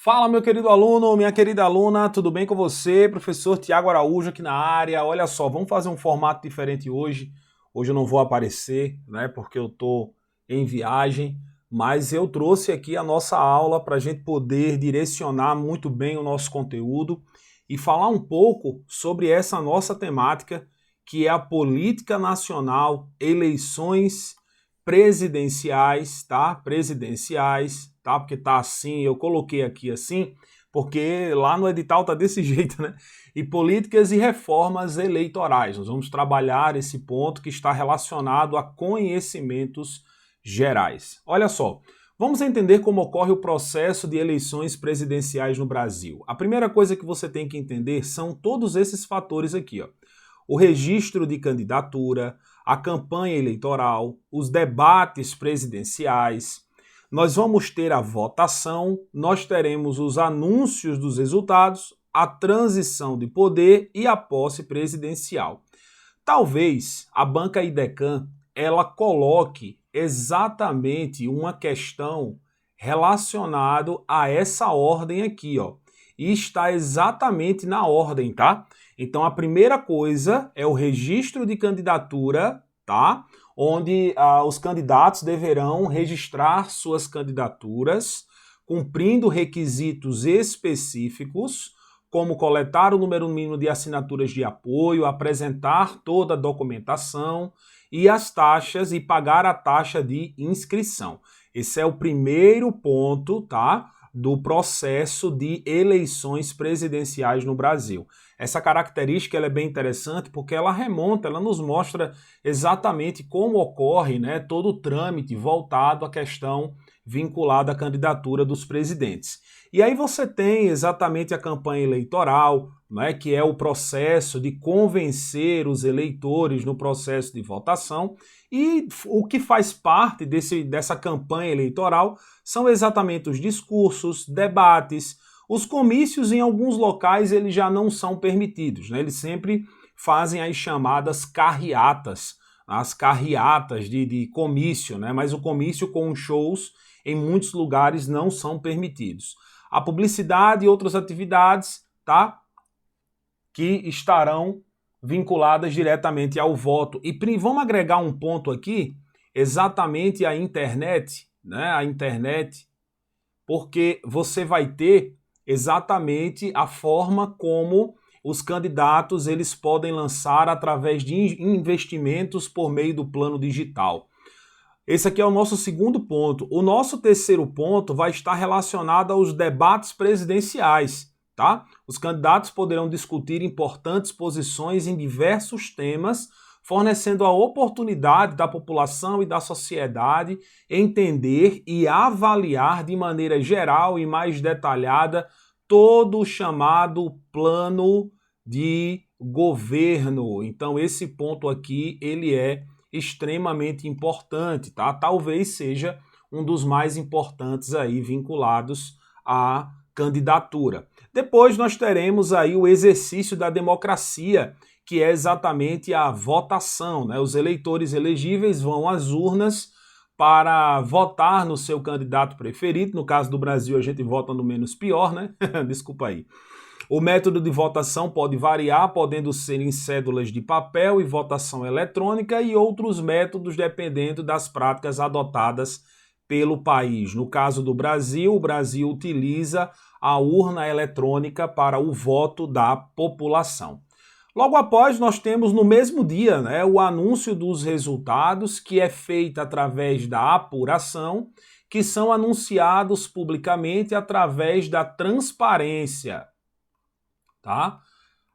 Fala, meu querido aluno, minha querida aluna, tudo bem com você? Professor Tiago Araújo aqui na área. Olha só, vamos fazer um formato diferente hoje. Hoje eu não vou aparecer, né, porque eu estou em viagem, mas eu trouxe aqui a nossa aula para a gente poder direcionar muito bem o nosso conteúdo e falar um pouco sobre essa nossa temática, que é a política nacional, eleições presidenciais, tá? Presidenciais, tá? Porque tá assim, eu coloquei aqui assim, porque lá no edital tá desse jeito, né? E políticas e reformas eleitorais. Nós vamos trabalhar esse ponto que está relacionado a conhecimentos gerais. Olha só, vamos entender como ocorre o processo de eleições presidenciais no Brasil. A primeira coisa que você tem que entender são todos esses fatores aqui, ó. O registro de candidatura, a campanha eleitoral, os debates presidenciais. Nós vamos ter a votação, nós teremos os anúncios dos resultados, a transição de poder e a posse presidencial. Talvez a banca IDECAM ela coloque exatamente uma questão relacionada a essa ordem aqui, ó. E está exatamente na ordem, tá? Então a primeira coisa é o registro de candidatura, tá? Onde os candidatos deverão registrar suas candidaturas, cumprindo requisitos específicos, como coletar o número mínimo de assinaturas de apoio, apresentar toda a documentação e as taxas e pagar a taxa de inscrição. Esse é o primeiro ponto, tá? Do processo de eleições presidenciais no Brasil. Essa característica ela é bem interessante porque ela remonta, ela nos mostra exatamente como ocorre, né, todo o trâmite voltado à questão vinculada à candidatura dos presidentes. E aí você tem exatamente a campanha eleitoral, né, que é o processo de convencer os eleitores no processo de votação, e o que faz parte dessa campanha eleitoral são exatamente os discursos, debates, os comícios. Em alguns locais eles já não são permitidos, né? Eles sempre fazem as chamadas carreatas, as carreatas de comício, né? Mas o comício com shows em muitos lugares não são permitidos. A publicidade e outras atividades, tá? Que estarão vinculadas diretamente ao voto. E vamos agregar um ponto aqui, exatamente a internet, né? A internet, porque você vai ter exatamente a forma como os candidatos eles podem lançar através de investimentos por meio do plano digital. Esse aqui é o nosso segundo ponto. O nosso terceiro ponto vai estar relacionado aos debates presidenciais, tá? Os candidatos poderão discutir importantes posições em diversos temas, fornecendo a oportunidade da população e da sociedade entender e avaliar de maneira geral e mais detalhada todo o chamado plano de governo. Então esse ponto aqui, ele é extremamente importante, tá? Talvez seja um dos mais importantes aí vinculados à candidatura. Depois nós teremos aí o exercício da democracia, que é exatamente a votação, né? Os eleitores elegíveis vão às urnas para votar no seu candidato preferido. No caso do Brasil, a gente vota no menos pior, né? Desculpa aí. O método de votação pode variar, podendo ser em cédulas de papel e votação eletrônica e outros métodos dependendo das práticas adotadas pelo país. No caso do Brasil, o Brasil utiliza a urna eletrônica para o voto da população. Logo após, nós temos no mesmo dia, né, o anúncio dos resultados, que é feito através da apuração, que são anunciados publicamente através da transparência. Tá?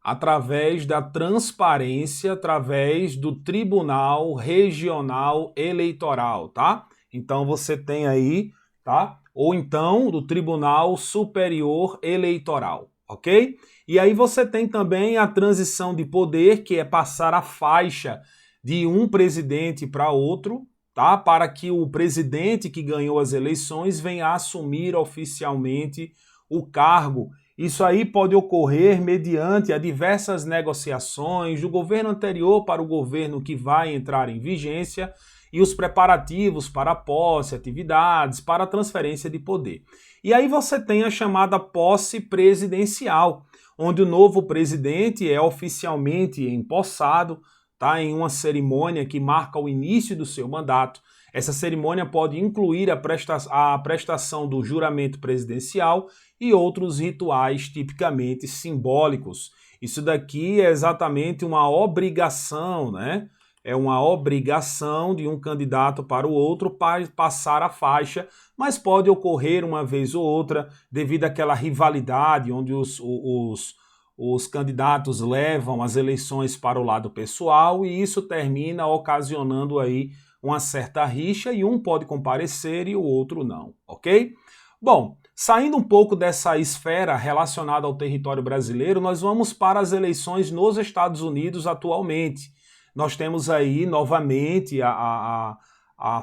Através da transparência, através do Tribunal Regional Eleitoral, tá? Então você tem aí, tá? Ou então do Tribunal Superior Eleitoral, ok? E aí você tem também a transição de poder, que é passar a faixa de um presidente para outro, tá? Para que o presidente que ganhou as eleições venha assumir oficialmente o cargo. Isso aí pode ocorrer mediante a diversas negociações do governo anterior para o governo que vai entrar em vigência, e os preparativos para a posse, atividades, para a transferência de poder. E aí você tem a chamada posse presidencial, onde o novo presidente é oficialmente empossado, tá, em uma cerimônia que marca o início do seu mandato. Essa cerimônia pode incluir a prestação do juramento presidencial e outros rituais tipicamente simbólicos. Isso daqui é exatamente uma obrigação, né? É uma obrigação de um candidato para o outro para passar a faixa, mas pode ocorrer uma vez ou outra devido àquela rivalidade onde os candidatos levam as eleições para o lado pessoal e isso termina ocasionando aí uma certa rixa e um pode comparecer e o outro não, ok? Bom, saindo um pouco dessa esfera relacionada ao território brasileiro, nós vamos para as eleições nos Estados Unidos atualmente. Nós temos aí novamente a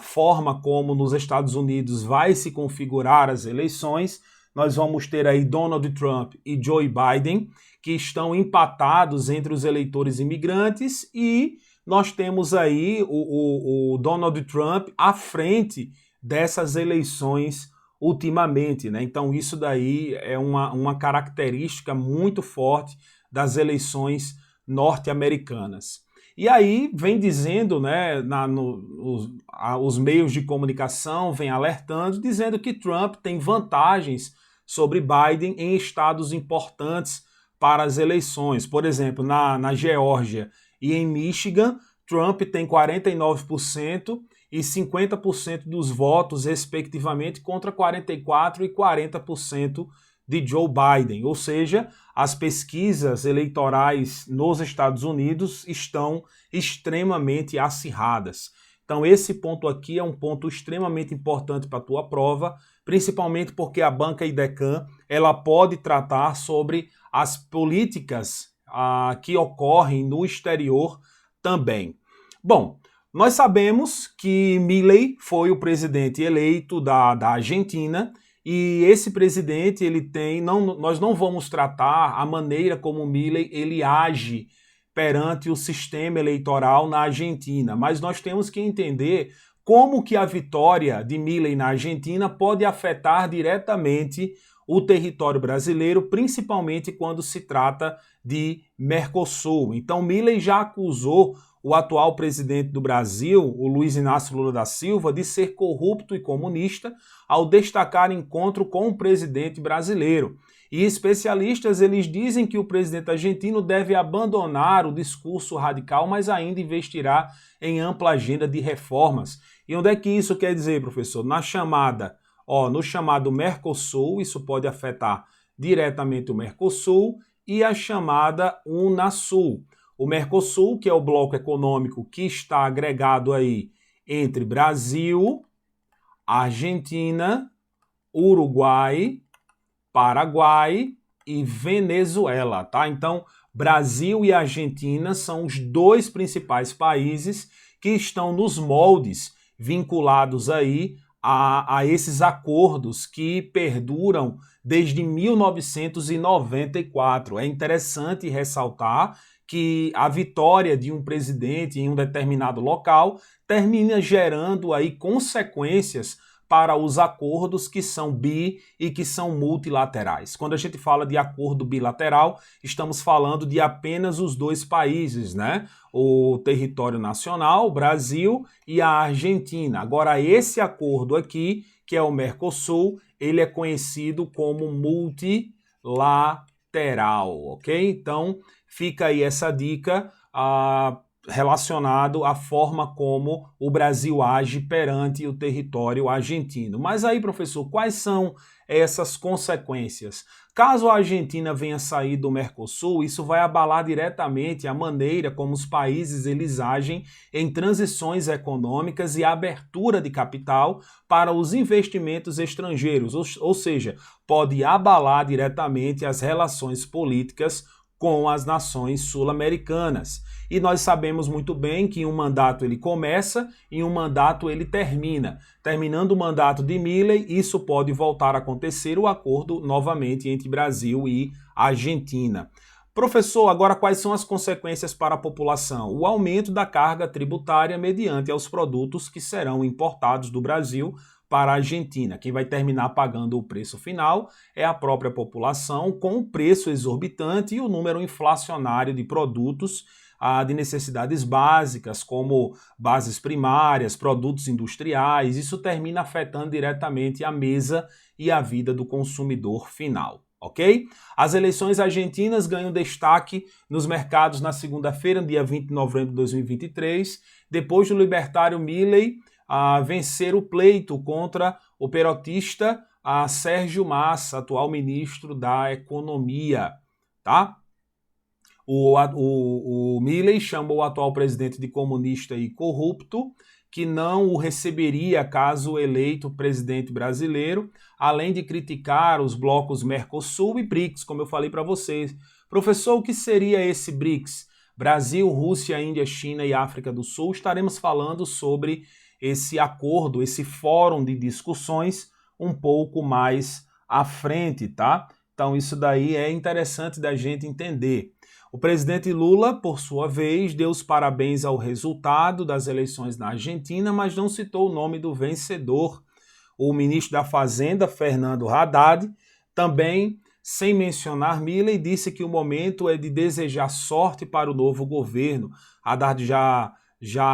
forma como nos Estados Unidos vai se configurar as eleições. Nós vamos ter aí Donald Trump e Joe Biden, que estão empatados entre os eleitores imigrantes e nós temos aí o Donald Trump à frente dessas eleições ultimamente, né? Então isso daí é uma característica muito forte das eleições norte-americanas. E aí vem dizendo, né, os meios de comunicação vêm alertando, dizendo que Trump tem vantagens sobre Biden em estados importantes para as eleições. Por exemplo, na Geórgia e em Michigan, Trump tem 49% e 50% dos votos, respectivamente, contra 44% e 40% de Joe Biden. Ou seja, as pesquisas eleitorais nos Estados Unidos estão extremamente acirradas. Então esse ponto aqui é um ponto extremamente importante para a tua prova, principalmente porque a banca IDECAM ela pode tratar sobre as políticas que ocorrem no exterior também. Bom, nós sabemos que Milei foi o presidente eleito da Argentina e esse presidente ele tem, nós não vamos tratar a maneira como Milei ele age perante o sistema eleitoral na Argentina, mas nós temos que entender como que a vitória de Milei na Argentina pode afetar diretamente o território brasileiro, principalmente quando se trata de Mercosul. Então Milei já acusou o atual presidente do Brasil, o Luiz Inácio Lula da Silva, de ser corrupto e comunista ao destacar encontro com o presidente brasileiro. E especialistas eles dizem que o presidente argentino deve abandonar o discurso radical, mas ainda investirá em ampla agenda de reformas. E onde é que isso quer dizer, professor? No chamado Mercosul, isso pode afetar diretamente o Mercosul, e a chamada Unasul. O Mercosul, que é o bloco econômico que está agregado aí entre Brasil, Argentina, Uruguai, Paraguai e Venezuela, tá? Então, Brasil e Argentina são os dois principais países que estão nos moldes vinculados aí a esses acordos que perduram desde 1994. É interessante ressaltar que a vitória de um presidente em um determinado local termina gerando aí consequências para os acordos que são bi e que são multilaterais. Quando a gente fala de acordo bilateral, estamos falando de apenas os dois países, né? O território nacional, o Brasil e a Argentina. Agora, esse acordo aqui, que é o Mercosul, ele é conhecido como multilateral, ok? Então, fica aí essa dica relacionado à forma como o Brasil age perante o território argentino. Mas aí, professor, quais são essas consequências? Caso a Argentina venha sair do Mercosul, isso vai abalar diretamente a maneira como os países eles agem em transições econômicas e abertura de capital para os investimentos estrangeiros, ou seja, pode abalar diretamente as relações políticas com as nações sul-americanas. E nós sabemos muito bem que um mandato ele começa e um mandato ele termina. Terminando o mandato de Milei, isso pode voltar a acontecer o acordo novamente entre Brasil e Argentina. Professor, agora quais são as consequências para a população? O aumento da carga tributária mediante aos produtos que serão importados do Brasil para a Argentina. Quem vai terminar pagando o preço final é a própria população, com o preço exorbitante e o número inflacionário de produtos de necessidades básicas, como bases primárias, produtos industriais. Isso termina afetando diretamente a mesa e a vida do consumidor final. Ok? As eleições argentinas ganham destaque nos mercados na segunda-feira, dia 20 de novembro de 2023, depois do libertário Milei vencer o pleito contra o perotista Sérgio Massa, atual ministro da Economia. Tá? O Milei chamou o atual presidente de comunista e corrupto, que não o receberia caso eleito presidente brasileiro, além de criticar os blocos Mercosul e BRICS, como eu falei para vocês. Professor, o que seria esse BRICS? Brasil, Rússia, Índia, China e África do Sul. Estaremos falando sobre esse acordo, esse fórum de discussões um pouco mais à frente, tá? Então isso daí é interessante da gente entender. O presidente Lula, por sua vez, deu os parabéns ao resultado das eleições na Argentina, mas não citou o nome do vencedor. O ministro da Fazenda, Fernando Haddad, também, sem mencionar Milei, disse que o momento é de desejar sorte para o novo governo. Haddad já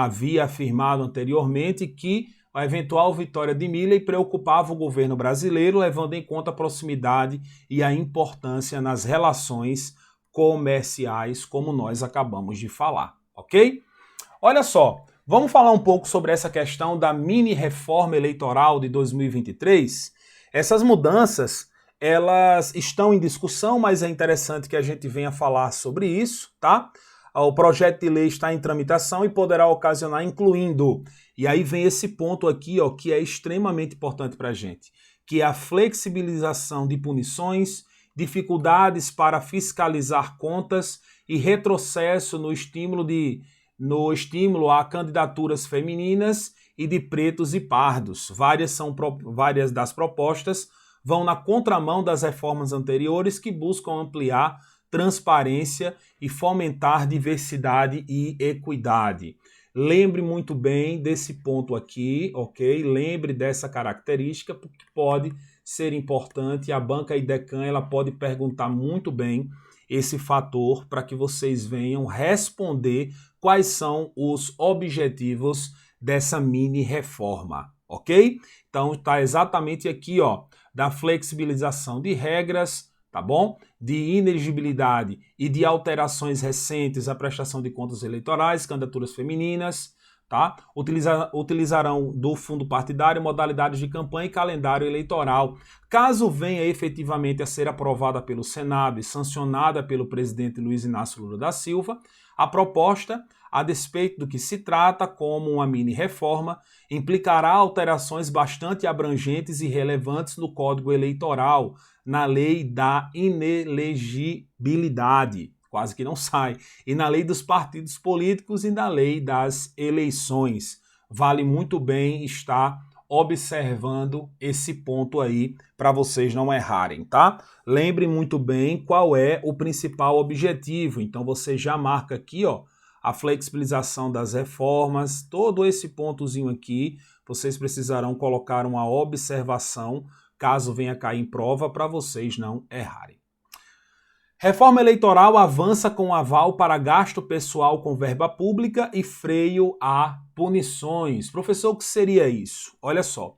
havia afirmado anteriormente que a eventual vitória de Milei preocupava o governo brasileiro, levando em conta a proximidade e a importância nas relações comerciais, como nós acabamos de falar, ok? Olha só, vamos falar um pouco sobre essa questão da mini reforma eleitoral de 2023. Essas mudanças, elas estão em discussão, mas é interessante que a gente venha falar sobre isso, tá? O projeto de lei está em tramitação e poderá ocasionar, incluindo, e aí vem esse ponto aqui, ó, que é extremamente importante para a gente, que é a flexibilização de punições, dificuldades para fiscalizar contas e retrocesso no estímulo a candidaturas femininas e de pretos e pardos. Várias das propostas vão na contramão das reformas anteriores que buscam ampliar transparência e fomentar diversidade e equidade. Lembre muito bem desse ponto aqui, ok? Lembre dessa característica, porque pode ser importante. A banca IDECAN, ela pode perguntar muito bem esse fator para que vocês venham responder quais são os objetivos dessa mini reforma, ok? Então está exatamente aqui, ó, da flexibilização de regras, tá bom? De inelegibilidade e de alterações recentes à prestação de contas eleitorais, candidaturas femininas, tá? Utilizarão do fundo partidário modalidades de campanha e calendário eleitoral. Caso venha efetivamente a ser aprovada pelo Senado e sancionada pelo presidente Luiz Inácio Lula da Silva, a proposta, a despeito do que se trata como uma mini-reforma, implicará alterações bastante abrangentes e relevantes no Código Eleitoral, na lei da inelegibilidade, quase que não sai, e na lei dos partidos políticos e na lei das eleições. Vale muito bem estar observando esse ponto aí para vocês não errarem, tá? Lembre muito bem qual é o principal objetivo. Então você já marca aqui, ó, a flexibilização das reformas, todo esse pontozinho aqui, vocês precisarão colocar uma observação caso venha cair em prova para vocês não errarem. Reforma eleitoral avança com aval para gasto pessoal com verba pública e freio a punições. Professor, o que seria isso? Olha só.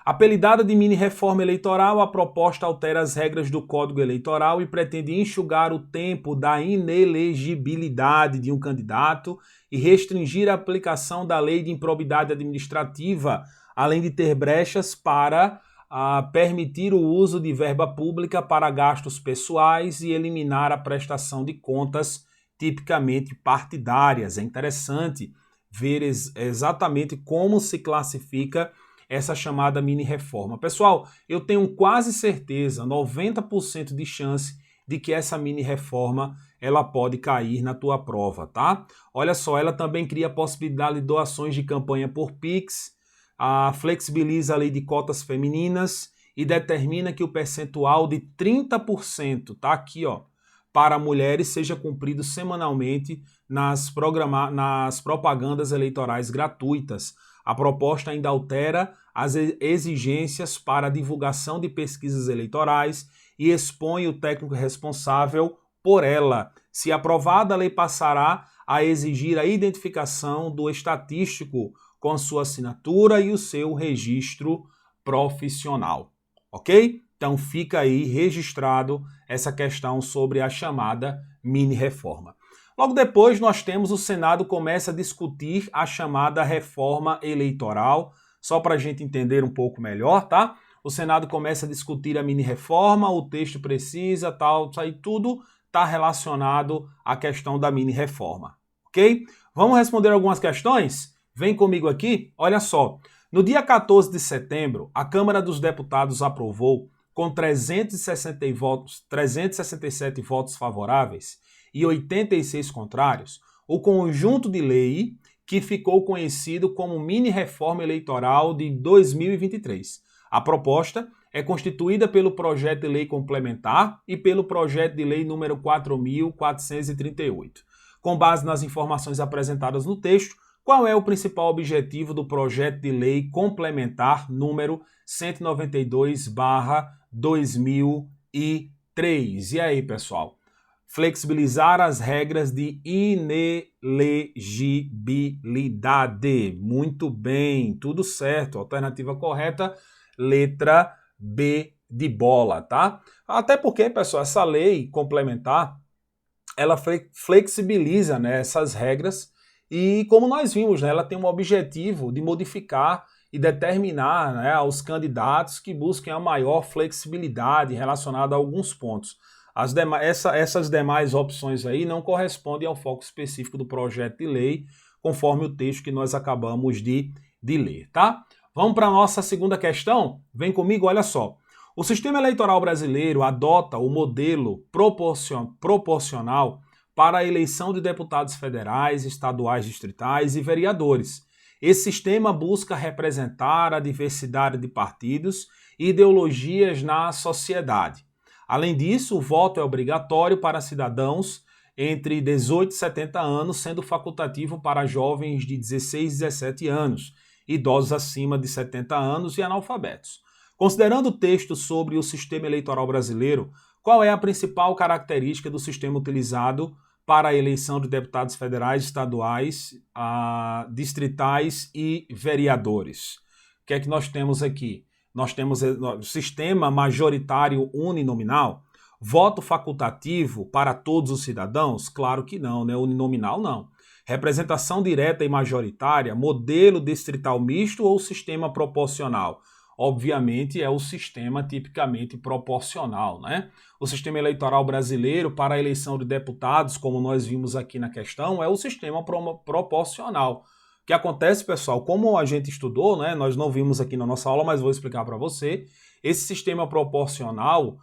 Apelidada de mini-reforma eleitoral, a proposta altera as regras do Código Eleitoral e pretende enxugar o tempo da inelegibilidade de um candidato e restringir a aplicação da lei de improbidade administrativa, além de ter brechas para permitir o uso de verba pública para gastos pessoais e eliminar a prestação de contas tipicamente partidárias. É interessante ver exatamente como se classifica essa chamada mini-reforma. Pessoal, eu tenho quase certeza, 90% de chance de que essa mini-reforma ela pode cair na tua prova, tá? Olha só, ela também cria a possibilidade de doações de campanha por Pix, flexibiliza a lei de cotas femininas e determina que o percentual de 30%, tá aqui, ó, para mulheres seja cumprido semanalmente nas propagandas eleitorais gratuitas. A proposta ainda altera as exigências para a divulgação de pesquisas eleitorais e expõe o técnico responsável por ela. Se aprovada, a lei passará a exigir a identificação do estatístico com sua assinatura e o seu registro profissional. Ok? Então fica aí registrado essa questão sobre a chamada mini-reforma. Logo depois nós temos o Senado começa a discutir a chamada reforma eleitoral, só para a gente entender um pouco melhor, tá? O Senado começa a discutir a mini-reforma, o texto precisa, tal, isso aí tudo está relacionado à questão da mini-reforma, ok? Vamos responder algumas questões? Vem comigo aqui, olha só. No dia 14 de setembro, a Câmara dos Deputados aprovou, com 367 votos favoráveis e 86 contrários, o conjunto de lei que ficou conhecido como mini-reforma eleitoral de 2023. A proposta é constituída pelo projeto de lei complementar e pelo projeto de lei número 4.438. Com base nas informações apresentadas no texto, qual é o principal objetivo do projeto de lei complementar número 192/2003? E aí, pessoal? Flexibilizar as regras de inelegibilidade. Muito bem, tudo certo. Alternativa correta, letra B de bola, tá? Até porque, pessoal, essa lei complementar, ela flexibiliza, né, essas regras e, como nós vimos, né, ela tem um objetivo de modificar e determinar, né, os candidatos que busquem a maior flexibilidade relacionada a alguns pontos. Essas demais opções aí não correspondem ao foco específico do projeto de lei, conforme o texto que nós acabamos de ler, tá? Vamos para a nossa segunda questão? Vem comigo, olha só. O sistema eleitoral brasileiro adota o modelo proporcional para a eleição de deputados federais, estaduais, distritais e vereadores. Esse sistema busca representar a diversidade de partidos e ideologias na sociedade. Além disso, o voto é obrigatório para cidadãos entre 18 e 70 anos, sendo facultativo para jovens de 16 e 17 anos, idosos acima de 70 anos e analfabetos. Considerando o texto sobre o sistema eleitoral brasileiro, qual é a principal característica do sistema utilizado para a eleição de deputados federais, estaduais, distritais e vereadores? O que é que nós temos aqui? Nós temos o sistema majoritário uninominal, voto facultativo para todos os cidadãos? Claro que não, né? Uninominal não. Representação direta e majoritária, modelo distrital misto ou sistema proporcional? Obviamente é o sistema tipicamente proporcional, né? O sistema eleitoral brasileiro para a eleição de deputados, como nós vimos aqui na questão, é o sistema proporcional. O que acontece, pessoal, como a gente estudou, né, nós não vimos aqui na nossa aula, mas vou explicar para você, esse sistema proporcional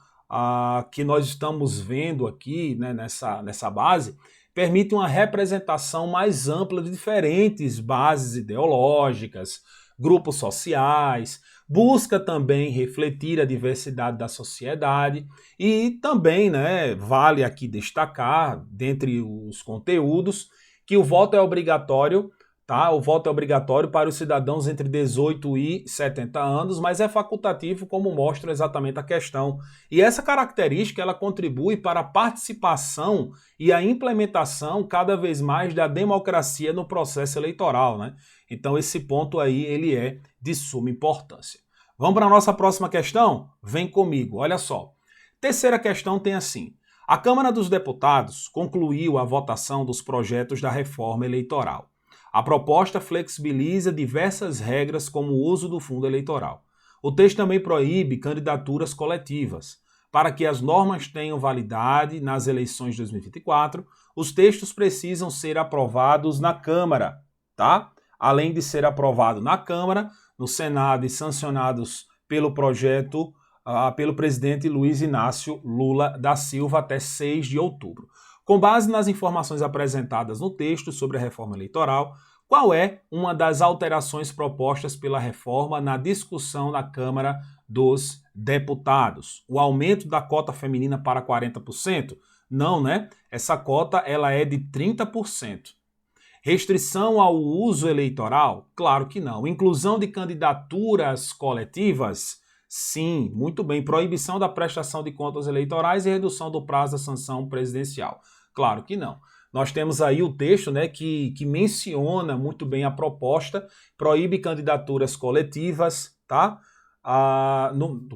que nós estamos vendo aqui, né, nessa base, permite uma representação mais ampla de diferentes bases ideológicas, grupos sociais, busca também refletir a diversidade da sociedade e também, né, vale aqui destacar, dentre os conteúdos, que o voto é obrigatório. Tá? O voto é obrigatório para os cidadãos entre 18 e 70 anos, mas é facultativo, como mostra exatamente a questão. E essa característica ela contribui para a participação e a implementação cada vez mais da democracia no processo eleitoral, né? Então esse ponto aí ele é de suma importância. Vamos para a nossa próxima questão? Vem comigo, olha só. Terceira questão tem assim: a Câmara dos Deputados concluiu a votação dos projetos da reforma eleitoral. A proposta flexibiliza diversas regras como o uso do fundo eleitoral. O texto também proíbe candidaturas coletivas. Para que as normas tenham validade nas eleições de 2024, os textos precisam ser aprovados na Câmara, tá? Além de ser aprovado na Câmara, no Senado e sancionados pelo projeto pelo presidente Luiz Inácio Lula da Silva até 6 de outubro. Com base nas informações apresentadas no texto sobre a reforma eleitoral, qual é uma das alterações propostas pela reforma na discussão na Câmara dos Deputados? O aumento da cota feminina para 40%? Não, né? Essa cota ela é de 30%. Restrição ao uso eleitoral? Claro que não. Inclusão de candidaturas coletivas? Sim, muito bem. Proibição da prestação de contas eleitorais e redução do prazo da sanção presidencial? Claro que não. Nós temos aí o texto, né, que menciona muito bem a proposta, proíbe candidaturas coletivas, tá?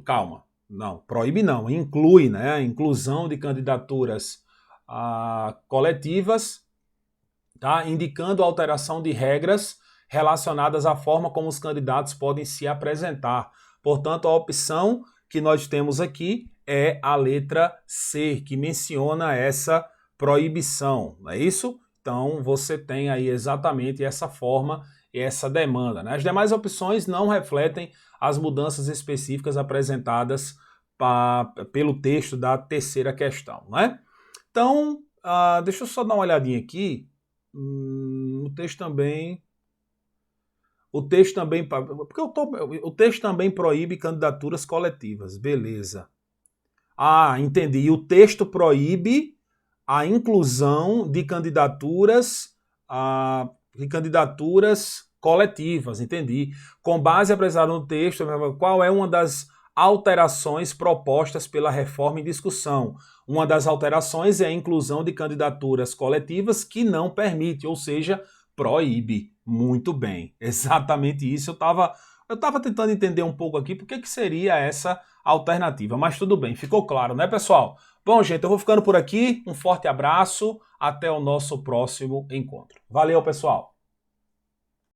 Calma, não, proíbe não, inclui, né, a inclusão de candidaturas coletivas, tá? Indicando alteração de regras relacionadas à forma como os candidatos podem se apresentar. Portanto, a opção que nós temos aqui é a letra C, que menciona essa proibição, não é isso? Então, você tem aí exatamente essa forma e essa demanda, né? As demais opções não refletem as mudanças específicas apresentadas pelo texto da terceira questão, né? Então, deixa eu só dar uma olhadinha aqui. O texto também. O texto também proíbe candidaturas coletivas. Beleza. Entendi. E o texto proíbe a inclusão de candidaturas coletivas. Entendi. Com base apresentada no texto, qual é uma das alterações propostas pela reforma em discussão? Uma das alterações é a inclusão de candidaturas coletivas que não permite, ou seja, proíbe. Muito bem, exatamente isso. Eu tava tentando entender um pouco aqui por que seria essa alternativa, mas tudo bem, ficou claro, né, pessoal? Bom, gente, eu vou ficando por aqui. Um forte abraço, até o nosso próximo encontro. Valeu, pessoal!